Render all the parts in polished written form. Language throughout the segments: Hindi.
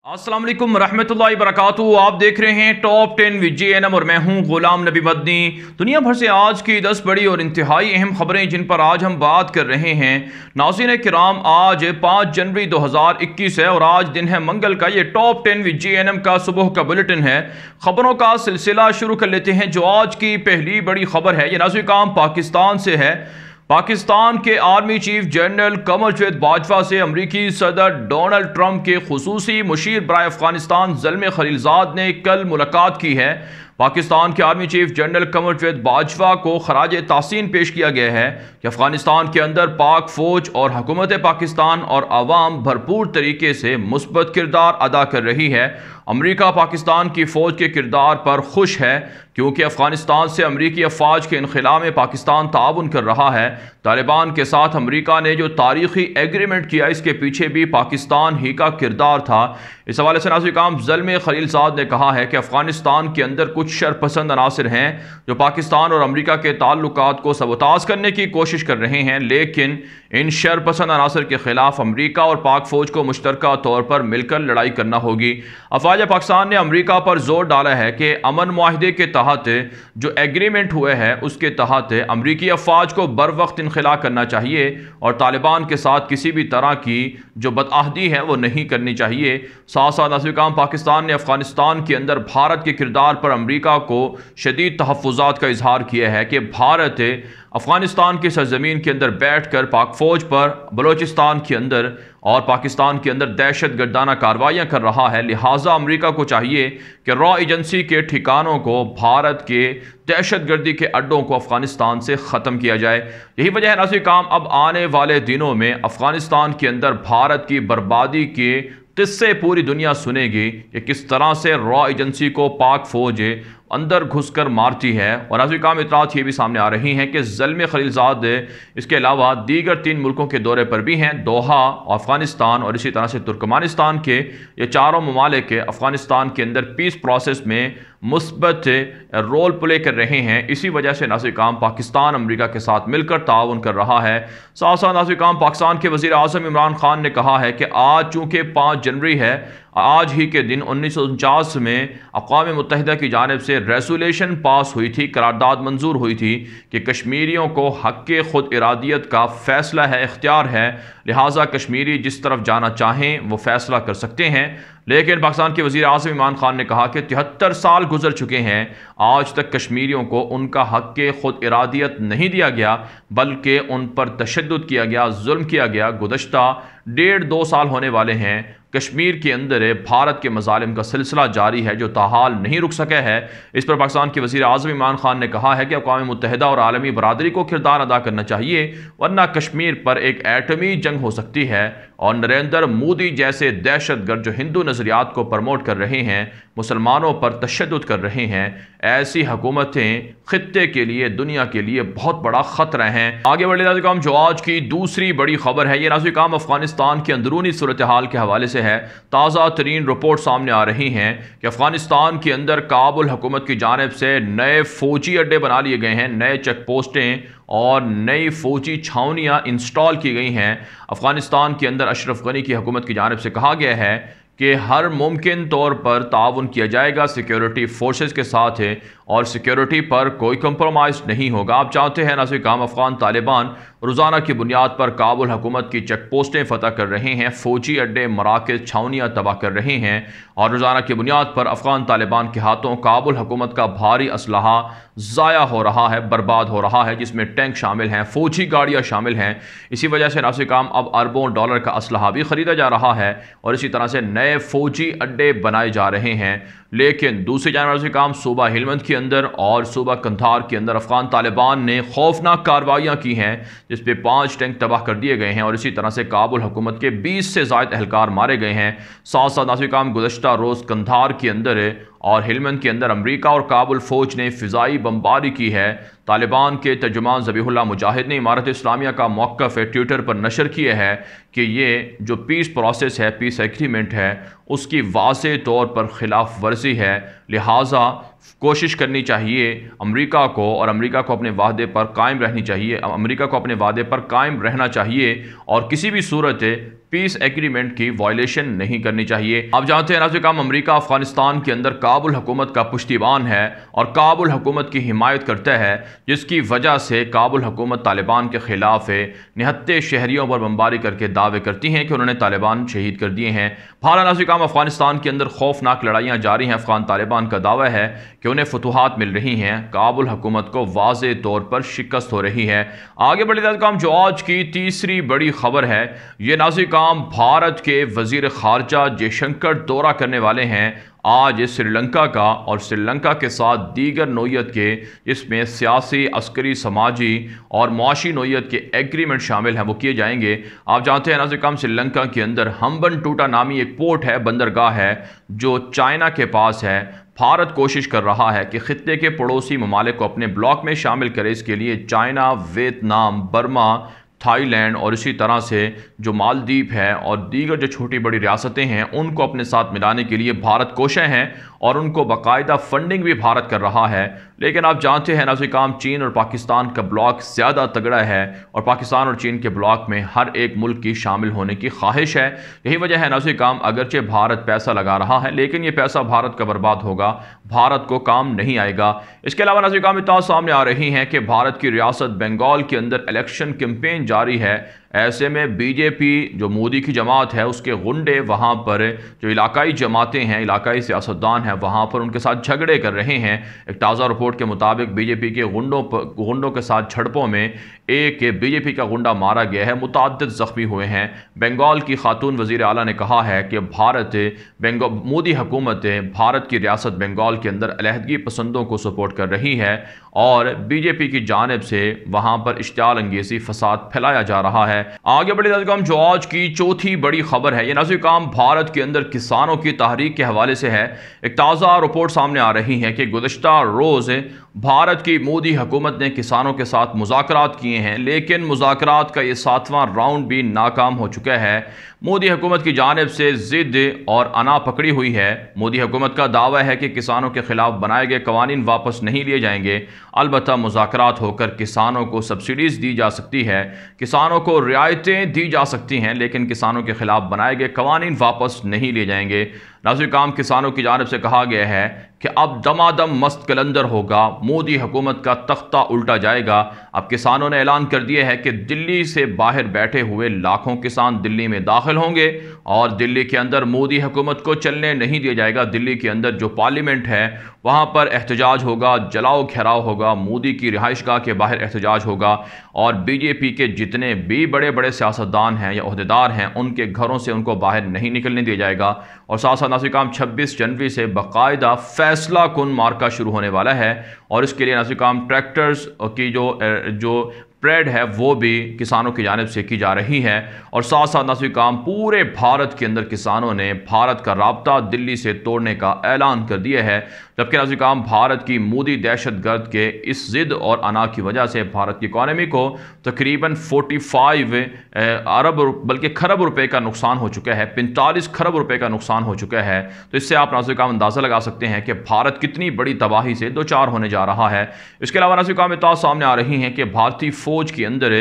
अस्सलाम वालेकुम रहमतुल्लाहि वबरकातुहू। आप देख रहे हैं टॉप 10 विद JNM और मैं हूं गुलाम नबी मदनी। दुनिया भर से आज की 10 बड़ी और इंतहाई अहम खबरें जिन पर आज हम बात कर रहे हैं। नाज़रीन किराम, आज 5 जनवरी 2021 है और आज दिन है मंगल का। ये टॉप 10 विद JNM का सुबह का बुलेटिन है। खबरों का सिलसिला शुरू कर लेते हैं। जो आज की पहली बड़ी खबर है ये नाज़रीन किराम पाकिस्तान से है। पाकिस्तान के army chief general Qamar Javed Bajwa से अमरीकी सदर डोनाल्ड ट्रंप के खुसूसी मुशीर बराए अफगानिस्तान ज़ल्मे खलीलजाद ने कल मुलाकात की है। पाकिस्तान के army chief general Qamar Javed Bajwa को खराज तहसीन पेश किया गया है कि अफगानिस्तान के अंदर पाक फ़ौज और हुकूमत पाकिस्तान और आवाम भरपूर तरीके से मुस्बत किरदार अदा कर रही है। अमरीका पाकिस्तान की फ़ौज के किरदार पर खुश है क्योंकि अफगानिस्तान से अमरीकी अफवाज के इनखला में पाकिस्तान ताउन कर रहा है। तालिबान के साथ अमरीका ने जो तारीखी एग्रीमेंट किया इसके पीछे भी पाकिस्तान ही का किरदार था। इस हवाले से नाज़रीन किराम ज़ल्मे खलीलजाद ने कहा है कि अफगानिस्तान के अंदर कुछ शरपसंद अनासर हैं जो पाकिस्तान और अमरीका के ताल्लुकात को सबताज करने की कोशिश कर रहे हैं, लेकिन इन शरपसंद अनासर के खिलाफ अमरीका और पाक फ़ौज को मुश्तरका तौर पर मिलकर लड़ाई करना होगी। अफवाज पाकिस्तान ने अमरीका पर जोर डाला है कि अमन मुआहिदे के तहत जो एग्रीमेंट हुए हैं उसके तहत अमरीकी अफवाज को बर वक्त इनखला करना चाहिए और तालिबान के साथ किसी भी तरह की जो बदअहदी है वो नहीं करनी चाहिए। साथ साथ नाज़रीन पाकिस्तान ने अफगानिस्तान के अंदर भारत के किरदार पर अमरीका को शदीद तहफ़्फ़ुज़ात का इजहार किया है कि भारत अफगानिस्तान की सरजमीन के अंदर बैठ कर पाक फ़ौज पर बलोचिस्तान के अंदर और पाकिस्तान के अंदर दहशत गर्दाना कार्रवाइयाँ कर रहा है। लिहाजा अमरीका को चाहिए कि रॉ एजेंसी के ठिकानों को, भारत के दहशत गर्दी के अड्डों को अफगानिस्तान से ख़त्म किया जाए। यही वजह है नाज़रीन काम अब आने वाले दिनों में अफगानिस्तान के अंदर भारत की बर्बादी के किस्से पूरी दुनिया सुनेगी कि किस तरह से रॉ एजेंसी को पाक फ़ौज अंदर घुसकर मारती है। और नाज़रीन काम इतरात ये भी सामने आ रही हैं कि ज़ल्मे खलीलजाद इसके अलावा दीगर 3 मुल्कों के दौरे पर भी हैं। दोहा, अफ़गानिस्तान और इसी तरह से तुर्कमानिस्तान के ये चारों ममालिक अफ़गानिस्तान के अंदर पीस प्रोसेस में मुस्बत रोल प्ले कर रहे हैं। इसी वजह से नाज़रीन काम पाकिस्तान अमरीका के साथ मिलकर ताउन कर रहा है। साथ साथ नाज़रीन काम पाकिस्तान के वज़ीर आज़म इमरान खान ने कहा है कि आज चूँकि 5 जनवरी है, आज ही के दिन 1949 में अक़वाम मुत्तहिदा की जानिब से रेज़ोल्यूशन पास हुई थी, करारदाद मंजूर हुई थी कि कश्मीरियों को हक़ ख़ुद इरादियत का फ़ैसला है, इख्तियार है। लिहाजा कश्मीरी जिस तरफ जाना चाहें वो फ़ैसला कर सकते हैं। लेकिन पाकिस्तान के वज़ीर आज़म इमरान खान ने कहा कि 73 साल गुजर चुके हैं, आज तक कश्मीरियों को उनका हक़ ख़ुद इरादियत नहीं दिया गया बल्कि उन पर तशद्दुद किया गया, जुल्म किया गया। गुज़श्ता 1.5-2 साल होने वाले हैं कश्मीर के अंदर भारत के मज़ालिम का सिलसिला जारी है जो ताहाल नहीं रुक सका है। इस पर पाकिस्तान के वज़ीर आज़म इमरान खान ने कहा है कि अक़वाम मुत्तहिदा और आलमी बरादरी को किरदार अदा करना चाहिए वरना कश्मीर पर एक एटमी जंग हो सकती है। और नरेंद्र मोदी जैसे दहशतगर्द जो हिंदू नज़रियात को प्रमोट कर रहे हैं, मुसलमानों पर तशद्दुद कर रहे हैं, ऐसी हुकूमतें ख़ित्ते के लिए, दुनिया के लिए बहुत बड़ा ख़तरा हैं। आगे बढ़े नाज़रीन काम जो आज की दूसरी बड़ी खबर है ये नाज़रीन काम अफ़गानिस्तान की अंदरूनी सूरत हाल के हवाले से है। ताज़ा तरीन रिपोर्ट सामने आ रही हैं कि अफ़गानिस्तान के अंदर काबुल हुकूमत की जानिब से नए फ़ौजी अड्डे बना लिए गए हैं, नए चेक पोस्टें और नई फ़ौजी छावनियाँ इंस्टॉल की गई हैं। अफ़गानिस्तान के अंदर अशरफ गनी की हुकूमत की जानिब से कहा गया है कि हर मुमकिन तौर पर ताउन किया जाएगा सिक्योरिटी फोर्सेस के साथ है और सिक्योरिटी पर कोई कंप्रोमाइज़ नहीं होगा। आप चाहते हैं नाज़रीन काम अफ़गान तालिबान रोज़ाना की बुनियाद पर काबुल हुकूमत की चेक पोस्टें फ़तह कर रहे हैं, फ़ौजी अड्डे, मराकज़, छावनियाँ तबाह कर रहे हैं और रोज़ाना की बुनियाद पर अफ़गान तालिबान के हाथों काबुल हुकूमत का भारी असलहा ज़ाया हो रहा है, बर्बाद हो रहा है, जिसमें टैंक शामिल हैं, फ़ौजी गाड़ियाँ शामिल हैं। इसी वजह से नाज़रीन काम अब अरबों डॉलर का असलहा भी ख़रीदा जा रहा है और इसी तरह से नए फ़ौजी अड्डे बनाए जा रहे हैं। लेकिन दूसरी जानब से काम सूबा हेलमंद के अंदर और सूबा कंधार के अंदर अफ़गान तालिबान ने खौफनाक कार्रवाइयाँ की हैं जिस पे 5 टैंक तबाह कर दिए गए हैं और इसी तरह से काबुल हुकूमत के 20 से ज़ायद एहलकार मारे गए हैं। साथ साथ नाज़रीन काम गुज़श्ता रोज़ कंधार के अंदर और हेलमंद के अंदर अमरीका और काबुल फ़ौज ने फ़िज़ाई बमबारी की है। तालिबान के तर्जुमान ज़बीहुल्लाह मुजाहिद ने इमारत इस्लामिया का मौक़िफ़ ट्विटर पर नशर किया है कि ये जो पीस प्रोसेस है, पीस एग्रीमेंट है, उसकी वाज़ेह तौर पर ख़िलाफ़ वर्जी है। लिहाजा कोशिश करनी चाहिए अमेरिका को और अमेरिका को अपने वादे पर कायम रहनी चाहिए, अमेरिका को अपने वादे पर कायम रहना चाहिए और किसी भी सूरत पीस एग्रीमेंट की वायलेशन नहीं करनी चाहिए। आप जानते हैं नाज़रीन काम, अमेरिका अफगानिस्तान के अंदर काबुल हुकूमत का पुश्तिबान है और काबुल हुकूमत की हिमायत करता है, जिसकी वजह से काबुल हुकूमत तालिबान के खिलाफ निहत्ते शहरियों पर बमबारी करके दावे करती हैं कि उन्होंने तालिबान शहीद कर दिए हैं। बहरहाल नाज़रीन काम, अफगानिस्तान के अंदर खौफनाक लड़ाइयाँ जारी हैं। अफगान तालिबान का दावा है कि उन्हें फतूहात मिल रही हैं, काबुल हुकूमत को वाज़े तौर पर शिकस्त हो रही है। आगे बढ़े नाज़रीन काम, जो आज की तीसरी बड़ी खबर है, ये नाज़रीन काम भारत के वज़ीर ख़ारजा जयशंकर दौरा करने वाले हैं आज श्रीलंका का, और श्रीलंका के साथ दीगर नोयत के, इसमें सियासी, अस्करी, समाजी और मुआशी नोयत के एग्रीमेंट शामिल हैं, वो किए जाएंगे। आप जानते हैं नाज़रीन काम, श्रीलंका के अंदर हम्बनटोटा नामी एक पोर्ट है, बंदरगाह है, जो चाइना के पास है। भारत कोशिश कर रहा है कि खित्ते के पड़ोसी ममालिक को अपने ब्लॉक में शामिल करे। इसके लिए चाइना, वियतनाम, बर्मा, थाईलैंड और इसी तरह से जो मालदीव है और दीगर जो छोटी बड़ी रियासतें हैं, उनको अपने साथ मिलाने के लिए भारत कोशें हैं और उनको बाकायदा फंडिंग भी भारत कर रहा है। लेकिन आप जानते हैं नाज़रीन काम, चीन और पाकिस्तान का ब्लॉक ज़्यादा तगड़ा है और पाकिस्तान और चीन के ब्लॉक में हर एक मुल्क की शामिल होने की ख्वाहिश है। यही वजह है नाज़रीन काम, अगरचे भारत पैसा लगा रहा है, लेकिन ये पैसा भारत का बर्बाद होगा, भारत को काम नहीं आएगा। इसके अलावा नाज़रीन काम, इत्तला सामने आ रही हैं कि भारत की रियासत बंगाल के अंदर इलेक्शन कैंपेन जारी है। ऐसे में बीजेपी जो मोदी की जमात है, उसके गुंडे वहाँ पर जो इलाकाई जमातें हैं, इलाकाई सियासतदान हैं, वहाँ पर उनके साथ झगड़े कर रहे हैं। एक ताज़ा रिपोर्ट के मुताबिक बीजेपी के गुंडों के साथ झड़पों में एक बीजेपी का गुंडा मारा गया है, मुतअद्दिद ज़ख्मी हुए हैं। बंगाल की खातून वज़ीर आला ने कहा है कि मोदी हुकूमत भारत की रियासत बंगाल के अंदर अलहदगी पसंदों को सपोर्ट कर रही है और बीजेपी की जानिब से वहाँ पर इश्तियाल अंगेज़ी फसाद फैलाया जा रहा है। आगे बढ़े नाज़रीन काम, जो आज की चौथी बड़ी खबर है, ये नाज़रीन काम भारत के अंदर किसानों की तहरीक के हवाले से है। एक ताज़ा रिपोर्ट सामने आ रही है कि गुज़श्ता रोज़ भारत की मोदी हुकूमत ने किसानों के साथ मुज़ाकरात किए हैं, लेकिन मुज़ाकरात का ये 7वां राउंड भी नाकाम हो चुका है। मोदी हुकूमत की जानिब से ज़िद और अना पकड़ी हुई है। मोदी हुकूमत का दावा है कि किसानों के खिलाफ बनाए गए कवानीन वापस नहीं लिए जाएंगे, अलबत्ता मुज़ाकरात होकर किसानों को सब्सिडीज़ दी जा सकती है, किसानों को रियायतें दी जा सकती हैं, लेकिन किसानों के खिलाफ बनाए गए कवानीन वापस नहीं लिए जाएंगे। नाज़रीन काम, किसानों की जानिब से कहा गया है कि अब दमादम मस्त कलंदर होगा, मोदी हुकूमत का तख्ता उल्टा जाएगा। अब किसानों ने ऐलान कर दिया है कि दिल्ली से बाहर बैठे हुए लाखों किसान दिल्ली में दाखिल होंगे और दिल्ली के अंदर मोदी हुकूमत को चलने नहीं दिया जाएगा। दिल्ली के अंदर जो पार्लियामेंट है वहाँ पर एहतजाज होगा, जलाओ घेराव होगा, मोदी की रिहाइशगाह के बाहर एहतजाज होगा और बीजेपी के जितने भी बड़े बड़े सियासतदान हैं या ओहदेदार हैं, उनके घरों से उनको बाहर नहीं निकलने दिया जाएगा। और साथ साथ नाज़रीन काम, 26 जनवरी से बाकायदा फैसला कुन मार्का शुरू होने वाला है और इसके लिए नाज़रीन काम ट्रैक्टर्स की जो परेड है वो भी किसानों की जानिब से की जा रही है। और साथ साथ नाज़रीन काम, पूरे भारत के अंदर किसानों ने भारत का राब्ता दिल्ली से तोड़ने का ऐलान कर दिया है। जबकि नाज़रीन काम, भारत की मोदी दहशतगर्द के इस ज़िद और अना की वजह से भारत की इकॉनमी को तकरीबन 45 अरब बल्कि खरब रुपए का नुकसान हो चुका है, 45 खरब रुपए का नुकसान हो चुका है। तो इससे आप नाज़रीन काम अंदाज़ा लगा सकते हैं कि भारत कितनी बड़ी तबाही से दो चार होने जा रहा है। इसके अलावा नाज़रीन काम, इत्तला सामने आ रही हैं कि भारतीय फ़ौज के अंदर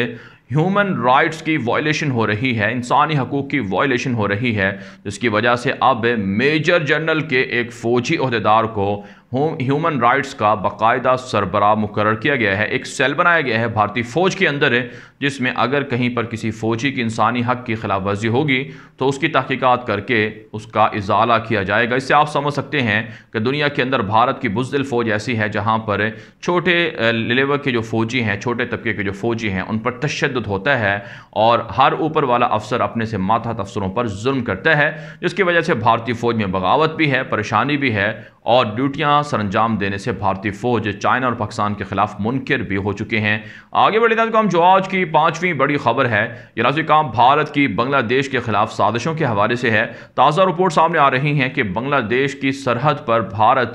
ह्यूमन राइट्स की वायलेशन हो रही है, इंसानी हकूक़ की वायलेशन हो रही है, जिसकी वजह से अब मेजर जनरल के एक फ़ौजी ओहदेदार को ह्यूमन राइट्स का बाकायदा सरबराह मुकर्रर किया गया है। एक सेल बनाया गया है भारतीय फ़ौज के अंदर जिसमें अगर कहीं पर किसी फ़ौजी की इंसानी हक़ की खिलाफ वर्जी होगी तो उसकी तहकीकात करके उसका इजाला किया जाएगा। इससे आप समझ सकते हैं कि दुनिया के अंदर भारत की बुज़दिल फ़ौज ऐसी है जहाँ पर छोटे लेवल के जो फ़ौजी हैं, छोटे तबके के जो फ़ौजी हैं, उन पर तशद्दुद होता है और हर ऊपर वाला अफसर अपने से मातहत अफसरों पर जुल्म करता है, जिसकी वजह से भारतीय फ़ौज में बगावत भी है, परेशानी भी है और ड्यूटियाँ सरंजाम देने से भारतीय फ़ौज चाइना और पाकिस्तान के खिलाफ मुनकिर भी हो चुके हैं। आगे बढ़े नाज़रीन काम, जो आज की 5वीं बड़ी खबर है, ये नाज़रीन काम भारत की बांग्लादेश के खिलाफ साजिशों के हवाले से है। ताज़ा रिपोर्ट सामने आ रही हैं कि बांग्लादेश की सरहद पर भारत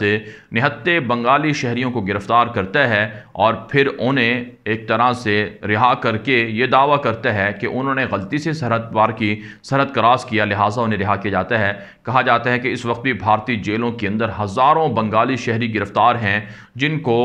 निहत्ते बंगाली शहरियों को गिरफ्तार करता है और फिर उन्हें एक तरह से रिहा करके ये दावा करता है कि उन्होंने गलती से सरहद पार की, सरहद क्रॉस किया, लिहाजा उन्हें रिहा किया जाता है। कहा जाता है कि इस वक्त भी भारतीय जेलों के अंदर हज़ारों बंगाली शहरी गिरफ्तार हैं जिनको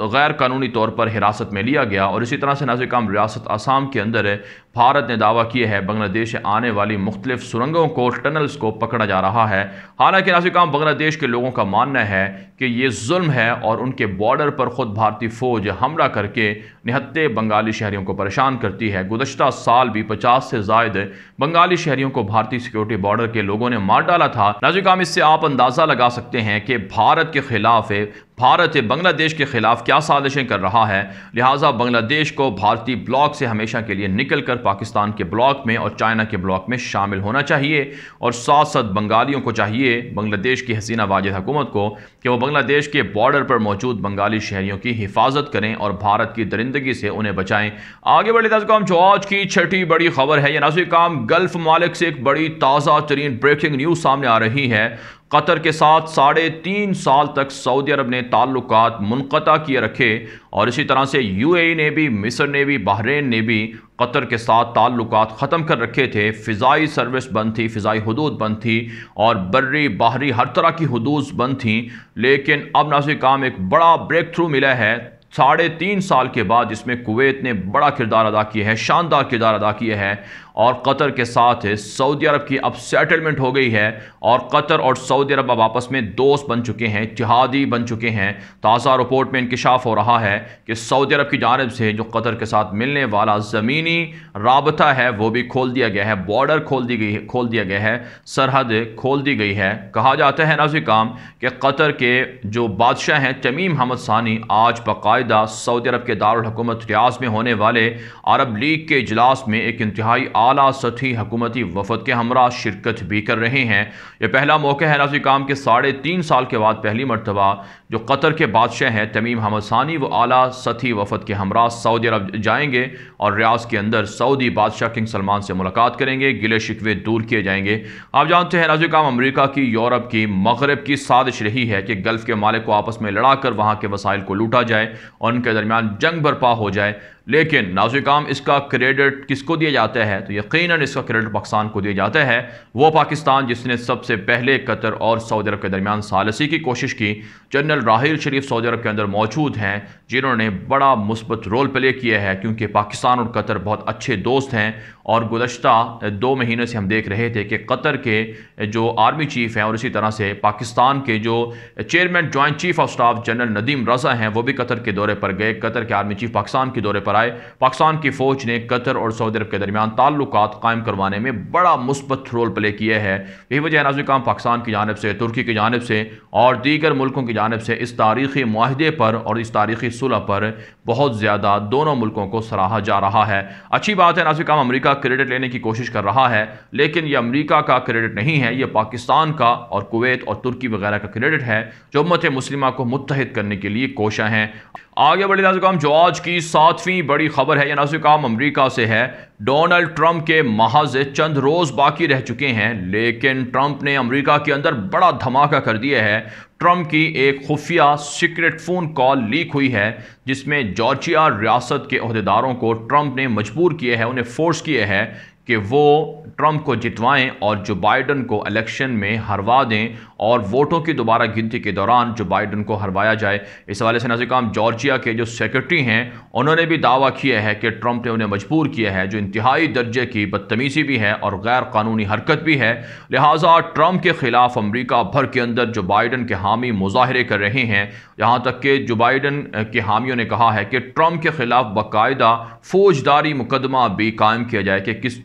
गैर कानूनी तौर पर हिरासत में लिया गया। और इसी तरह से नाज़िर काम रियासत आसाम के अंदर भारत ने दावा किया है बांग्लादेश से आने वाली मुख्तलिफ सुरंगों को, टनल्स को पकड़ा जा रहा है। हालांकि नाज़िर काम बांग्लादेश के लोगों का मानना है कि ये जुल्म है और उनके बॉर्डर पर खुद भारतीय फ़ौज हमला करके निहत्ते बंगाली शहरियों को परेशान करती है। गुज़श्ता साल भी 50 से ज़ायद बंगाली शहरियों को भारतीय सिक्योरिटी बॉर्डर के लोगों ने मार डाला था। नाज़िर काम इससे आप अंदाज़ा लगा सकते हैं कि भारत के खिलाफ भारत बांग्लादेश के खिलाफ क्या साजिशें कर रहा है। लिहाजा बांग्लादेश को भारतीय ब्लॉक से हमेशा के लिए निकल कर पाकिस्तान के ब्लॉक में और चाइना के ब्लॉक में शामिल होना चाहिए। और साथ साथ बंगालियों को चाहिए, बांग्लादेश की हसीना वाजिद हुकूमत को, कि वो बांग्लादेश के बॉर्डर पर मौजूद बंगाली शहरियों की हिफाजत करें और भारत की दरिंदगी से उन्हें बचाएं। आगे बढ़े नाज़िर काम जो आज की छठी बड़ी खबर है, यह नाज़िर काम गल्फ मालिक से एक बड़ी ताज़ा तरीन ब्रेकिंग न्यूज़ सामने आ रही है। कतर के साथ 3.5 साल तक सऊदी अरब ने ताल्लुकात मुनक़ता किए रखे और इसी तरह से यूएई ने भी, मिस्र ने भी, बहरीन ने भी कतर के साथ ताल्लुकात ख़त्म कर रखे थे। फ़िज़ाई सर्विस बंद थी, फ़िज़ाई हुदूद बंद थी और बर्री बाहरी हर तरह की हुदूद बंद थी। लेकिन अब नाज़िर काम एक बड़ा ब्रेक थ्रू मिला है 3.5 साल के बाद, जिसमें कुवैत ने बड़ा किरदार अदा किया है, शानदार किरदार अदा किया है और कतर के साथ सऊदी अरब की अब सेटलमेंट हो गई है और कतर और सऊदी अरब अब आपस में दोस्त बन चुके हैं, इत्तेहादी बन चुके हैं। ताज़ा रिपोर्ट में इंकशाफ हो रहा है कि सऊदी अरब की जानिब से जो कतर के साथ मिलने वाला ज़मीनी राबता है वो भी खोल दिया गया है, बॉर्डर खोल दिया गया है, सरहद खोल दी गई है। कहा जाता है नाज़िर काम कि कतर के जो बादशाह हैं तमीम हमद सानी आज बाकायदा सऊदी अरब के दारुल हुकूमत रियाज़ में होने वाले अरब लीग के इजलास में एक इंतहाई आला सतही हुकूमती वफद के हमरा शिरकत भी कर रहे हैं। यह पहला मौका है नाज़िर काम के 3.5 साल के बाद पहली मरतबा जो कतर के बादशाह हैं तमीम हमद सानी वो आला सतही वफद के हमरा सऊदी अरब जाएंगे और रियाज़ के अंदर सऊदी बादशाह किंग सलमान से मुलाकात करेंगे, गिले शिकवे दूर किए जाएंगे। आप जानते हैं नाज़िर काम अमरीका की, यूरोप की, मगरब की साजिश रही है कि गल्फ़ के मालिक को आपस में लड़ाकर वहाँ के वसाइल को लूटा जाए और उनके दरमियान जंग बर्पा हो जाए। लेकिन नाज़िर काम इसका क्रेडिट किसको दिया जाता है? तो यकीनन इसका क्रेडिट पाकिस्तान को दिया जाता है। वो पाकिस्तान जिसने सबसे पहले कतर और सऊदी अरब के दरमियान सालसी की कोशिश की। जनरल राहिल शरीफ सऊदी अरब के अंदर मौजूद हैं जिन्होंने बड़ा मुस्बत रोल प्ले किया है क्योंकि पाकिस्तान और कतर बहुत अच्छे दोस्त हैं। और गुज़श्ता 2 महीने से हम देख रहे थे कि कतर के जो आर्मी चीफ़ हैं और इसी तरह से पाकिस्तान के जो chairman joint chief of staff general Nadeem Raza हैं वो भी कतर के दौरे पर गए। कतर के आर्मी चीफ पाकिस्तान के दौरे पर आए। पाकिस्तान की फ़ौज ने कतर और सऊदी अरब के दरमियान ताल्लुकात कायम करवाने में बड़ा मुस्बत रोल प्ले किया है। यही वजह नाज़िर काम पाकिस्तान की जानिब से, तुर्की की जानिब से और दीगर मुल्कों की जानिब से इस तारीख़ी मुआहदे पर और इस तारीख़ी सुलह पर बहुत ज़्यादा दोनों मुल्कों को सराहा जा रहा है। अच्छी बात है नाज़िर काम अमरीका क्रेडिट लेने की कोशिश कर रहा है, लेकिन यह अमरीका का क्रेडिट नहीं है, यह पाकिस्तान का और कुवैत और तुर्की वगैरह का क्रेडिट है जो उम्मत मुस्लिमा को मुत्तहिद करने के लिए कोशा हैं। आगे बढ़े नाज़िर काम जो आज की 7वीं बड़ी खबर है, यह नाज़िर काम अमरीका से है। डोनाल्ड ट्रंप के महज चंद रोज़ बाकी रह चुके हैं लेकिन ट्रंप ने अमरीका के अंदर बड़ा धमाका कर दिया है। ट्रंप की एक खुफिया सीक्रेट फ़ोन कॉल लीक हुई है जिसमें जॉर्जिया रियासत के ओहदेदारों को ट्रंप ने मजबूर किया है, उन्हें फोर्स किया है कि वो ट्रंप को जितवाएं और जो बाइडन को इलेक्शन में हरवा दें और वोटों की दोबारा गिनती के दौरान जो बाइडन को हरवाया जाए। इस हवाले से नाज़िर काम जॉर्जिया के जो सेक्रेटरी हैं उन्होंने भी दावा किया है कि ट्रंप ने उन्हें मजबूर किया है, जो इंतहाई दर्जे की बदतमीज़ी भी है और गैर कानूनी हरकत भी है। लिहाजा ट्रंप के ख़िलाफ़ अमरीका भर के अंदर जो बाइडन के हामी मुजाहरे कर रहे हैं, यहाँ तक कि जो बाइडन के हामियों ने कहा है कि ट्रंप के ख़िलाफ़ बाकायदा फ़ौजदारी मुकदमा भी कायम किया जाए कि किस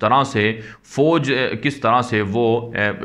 तरह से वो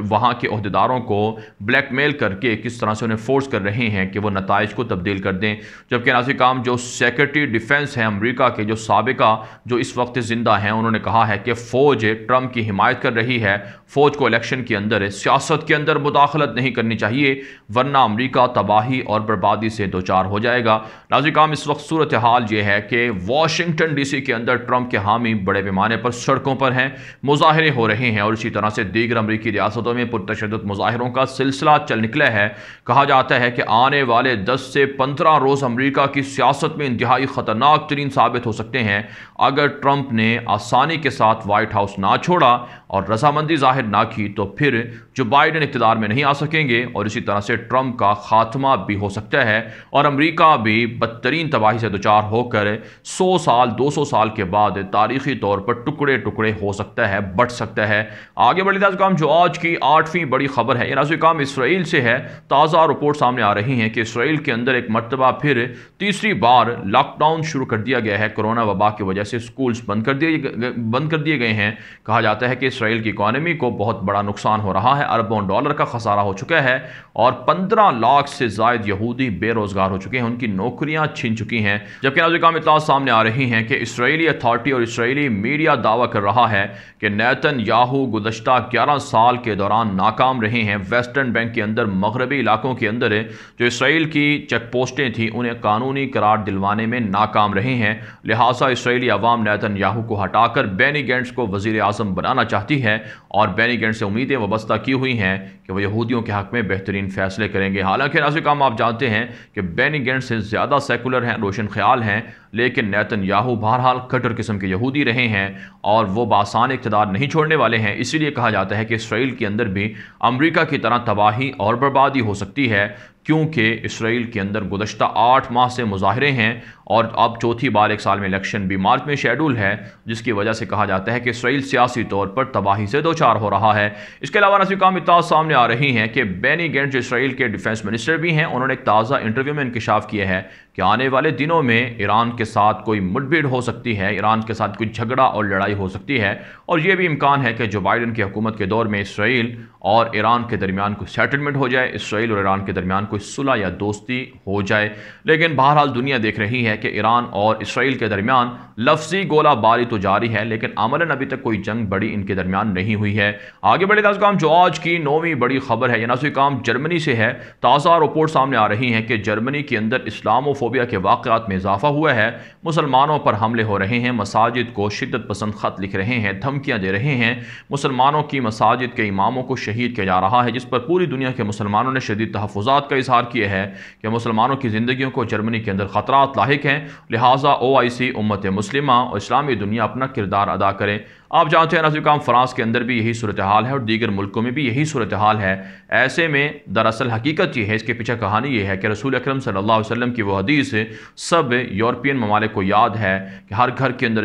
वहाँ के ओहदेदारों को ब्लैकमेल करके किस तरह से उन्हें फोर्स कर रहे हैं कि वो नताइज को तब्दील कर दें। जबकि नाज़िर काम जो सेक्रेटरी डिफेंस है अमेरिका के जो साबिका जो इस वक्त ज़िंदा हैं उन्होंने कहा है कि फ़ौज ट्रंप की हिमायत कर रही है, फ़ौज को इलेक्शन के अंदर सियासत के अंदर मुदाखलत नहीं करनी चाहिए वरना अमेरिका तबाही और बर्बादी से दो चार हो जाएगा। नाज़िर काम इस वक्त सूरत हाल ये है कि वाशिंगटन DC के अंदर ट्रंप के हामी बड़े पैमाने पर सड़कों पर हैं मुजाहरे हो रहे हैं और इसी तरह से दीगर अमरीकी रियासतों में पुरतशद्दुद मुजाहरों का सिलसिला चल निकला है। कहा जाता है कि आने वाले 10 से 15 रोज़ अमरीका की सियासत में इंतहाई ख़तरनाक तरीन साबित हो सकते हैं अगर ट्रंप ने आसानी के साथ वाइट हाउस ना छोड़ा और रजामंदी जाहिर ना की तो फिर जो बाइडेन इक़्तिदार में नहीं आ सकेंगे और इसी तरह से ट्रंप का खात्मा भी हो सकता है और अमरीका भी बदतरीन तबाही से दुचार होकर 100 साल 200 साल के बाद तारीखी तौर पर टुकड़े टुकड़े हो सकता है, बट सकता है। आगे बढ़े नाज़रीन, जो आज की 8वीं बड़ी खबर है, नाज़रीन इसराइल से है। ताज़ा रिपोर्ट सामने आ रही हैं कि इसराइल के अंदर एक मरतबा फिर तीसरी बार लॉकडाउन शुरू कर दिया गया है। कोरोना वबा की वजह से स्कूल्स बंद कर दिए गए हैं। कहा जाता है कि इसराइल की इकॉनमी को बहुत बड़ा नुकसान हो रहा है, अरबों डॉलर का खसारा हो चुका है और 15 लाख से ज़ायद यहूदी बेरोजगार हो चुके हैं, उनकी नौकरियां छीन चुकी हैं। जबकि नाज़रीन इत्तला सामने आ रही हैं कि इसराइली अथॉरिटी और इसराइली मीडिया दावा कर रहा है कि नेतन्याहू गुज़श्ता 11 साल के दौरान नाकाम रहे हैं। वेस्टर्न बैंक के अंदर मगरबी इलाकों के अंदर जो इसराइल की चेक पोस्टें थी उन्हें कानूनी करार दिलवाने में नाकाम रहे हैं। लिहाजा इसराइली अवाम नेतन्याहू को हटाकर बेनी गैंट्स को वज़ीर आज़म बनाना चाहती है और बेनी गैंट्स से उम्मीदें वाबस्ता की हुई हैं कि वह यहूदियों के हक़ में बेहतरीन फैसले करेंगे। हालांकि नाज़रीन आप जानते हैं कि बेनी गैंट्स से ज़्यादा सेकुलर हैं, रोशन ख्याल हैं, लेकिन नेतन्याहू बहरहाल कट्टर किस्म के यहूदी रहे हैं और वो बासान इक़्तिदार नहीं छोड़ने वाले हैं। इसीलिए कहा जाता है कि इसराइल के अंदर भी अमरीका की तरह तबाही और बर्बादी हो सकती है, क्योंकि इसराइल के अंदर गुज़श्ता 8 माह से मुजाहरे हैं और अब चौथी बार एक साल में इलेक्शन भी मार्च में शेड्यूल है, जिसकी वजह से कहा जाता है कि इसराइल सियासी तौर पर तबाही से दो चार हो रहा है। इसके अलावा नाज़रीन इत्तला सामने आ रही हैं कि बेनी गैंट्स जो इसराइल के डिफेंस मिनिस्टर भी हैं, उन्होंने एक ताज़ा इंटरव्यू में इंकशाफ किया है कि आने वाले दिनों में ईरान के साथ कोई मुठभेड़ हो सकती है, ईरान के साथ कोई झगड़ा और लड़ाई हो सकती है और यह भी इम्कान है कि जो बाइडेन की हुकूमत के दौर में इसराइल और ईरान के दरमियान कोई सेटलमेंट हो जाए, इसराइल और ईरान के दरमियान कोई सुलह या दोस्ती हो जाए। लेकिन बहरहाल दुनिया देख रही है कि ईरान और इसराइल के दरमियान लफ्जी गोलाबारी तो जारी है, लेकिन अमलन अभी तक कोई जंग बड़ी इनके दरमियान नहीं हुई है। आगे बढ़े नाज़रीन, जो आज की 9वीं बड़ी खबर है, यह नाज़रीन जर्मनी से है। ताज़ा रिपोर्ट सामने आ रही है कि जर्मनी के अंदर इस्लामोफोबिया के वाक़यात में इजाफा हुआ है। मुसलमानों पर हमले हो रहे हैं, मसाजिद को शिद्दत पसंद ख़त लिख रहे हैं, धमकियाँ दे रहे हैं, मुसलमानों की मसाजिद के इमामों को शहीद किया जा रहा है, जिस पर पूरी दुनिया के मुसलमानों ने शदीद तहफ़्फ़ुज़ात का इज़हार किया है कि मुसलमानों की ज़िंदगियों को जर्मनी के अंदर ख़तरात लाहिक हैं। लिहाजा OIC उम्मत मुस्लिमा और इस्लामी दुनिया अपना किरदार अदा करें। आप जानते हैं नाज़रीन फ्रांस के अंदर भी यही सूरत हाल है और दीगर मुल्कों में भी यही सूरत हाल है। ऐसे में दरअसल हकीकत ये है, इसके पीछे कहानी ये है कि रसूल अकरम सल्लल्लाहु अलैहि वसल्लम की वो हदीस सब यूरोपियन ममालिक को याद है कि हर घर के अंदर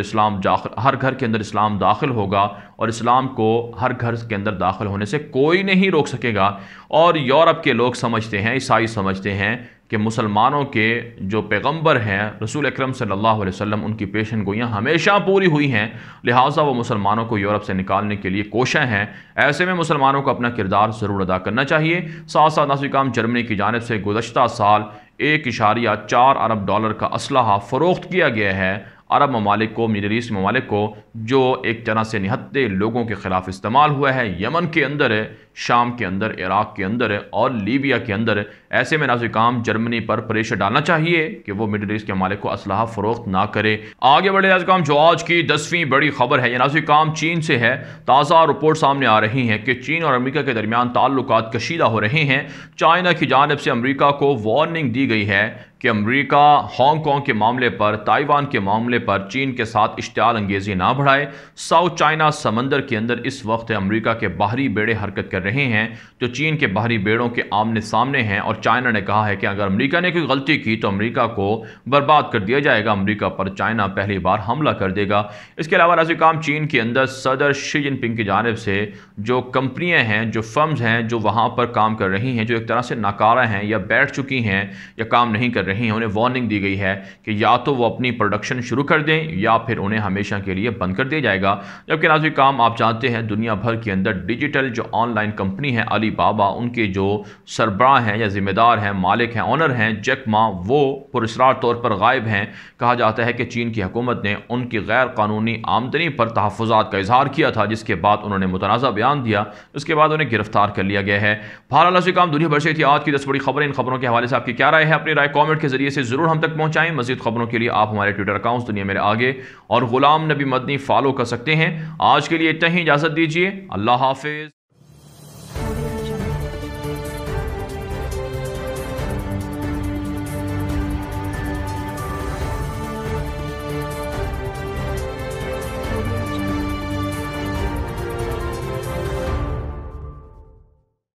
इस्लाम दाखिल होगा और इस्लाम को हर घर के अंदर दाखिल होने से कोई नहीं रोक सकेगा। और यूरोप के लोग समझते हैं, ईसाई समझते हैं कि मुसलमानों के जो पैगंबर हैं रसूल अकरम सल्लल्लाहु अलैहि वसल्लम, उनकी पेशन गोइयाँ हमेशा पूरी हुई हैं, लिहाजा वो मुसलमानों को यूरोप से निकालने के लिए कोशा हैं। ऐसे में मुसलमानों को अपना किरदार ज़रूर अदा करना चाहिए। साथ साथ नाज़रीन जर्मनी की जानिब से गुज़श्ता साल 1.4 अरब डॉलर का असलहा फ़रोख्त किया गया है अरब ममालिक को, मिडल ईस्ट ममालिक को, जो एक तरह से निहत्ते लोगों के ख़िलाफ़ इस्तेमाल हुआ है। यमन के अंदर है, शाम के अंदर, इराक़ के अंदर है और लीबिया के अंदर। ऐसे में नाज़रीन जर्मनी पर प्रेशर डालना चाहिए कि वो मिडल ईस्ट के ममालिक को असलहा फ़रोख्त ना करे। आगे बढ़े नाज़रीन, जो आज की 10वीं बड़ी खबर है, यह नाज़रीन चीन से है। ताज़ा रिपोर्ट सामने आ रही है कि चीन और अमेरिका के दरमियान ताल्लुकात कशीदा हो रहे हैं। चाइना की जानिब से अमेरिका को वार्निंग दी गई है कि अमेरिका हांगकांग के मामले पर, ताइवान के मामले पर चीन के साथ इश्तियाल अंगेज़ी ना बढ़ाए। साउथ चाइना समंदर के अंदर इस वक्त अमेरिका के बाहरी बेड़े हरकत कर रहे हैं जो चीन के बाहरी बेड़ों के आमने सामने हैं और चाइना ने कहा है कि अगर अमेरिका ने कोई गलती की तो अमेरिका को बर्बाद कर दिया जाएगा, अमेरिका पर चाइना पहली बार हमला कर देगा। इसके अलावा नाज़रीन चीन के अंदर सदर शी जिनपिंग की जानिब से जो कंपनियाँ हैं, जो फर्म्स हैं जो वहाँ पर काम कर रही हैं, जो एक तरह से नाकारा हैं या बैठ चुकी हैं या काम नहीं कर रही हैं, उन्हें वार्निंग दी गई है कि या तो वो अपनी प्रोडक्शन शुरू कर दें या फिर उन्हें हमेशा के लिए बंद कर दिया जाएगा। जबकि नाज़रीन आप जानते हैं दुनिया भर के अंदर डिजिटल जो ऑनलाइन ऑनलाइन कंपनी है अली बाबा, उनके जो सरबराह हैं या ज़िम्मेदार हैं, मालिक हैं, ऑनर हैं जैक मा, वो पुरस्रार तौर पर गायब हैं। कहा जाता है कि चीन की हुकूमत ने उनकी गैर कानूनी आमदनी पर तहफ़्फ़ुज़ात का इजहार किया था, जिसके बाद उन्होंने मुतनाज़ा बयान दिया, उसके बाद उन्हें गिरफ्तार कर लिया गया है। बहरहाल से काम दुनिया भर से थी आज की 10 बड़ी खबरें। इन खबरों के हवाले से आपकी क्या राय है? अपनी राय कॉमेंट के जरिए से ज़रूर हम तक पहुँचाएँ। मज़ीद खबरों के लिए आप हमारे ट्विटर अकाउंट्स दुनिया मेरे आगे और गुलाम नबी मदनी फॉलो कर सकते हैं। आज के लिए इतना ही, इजाज़त दीजिए। अल्लाह हाफिज़।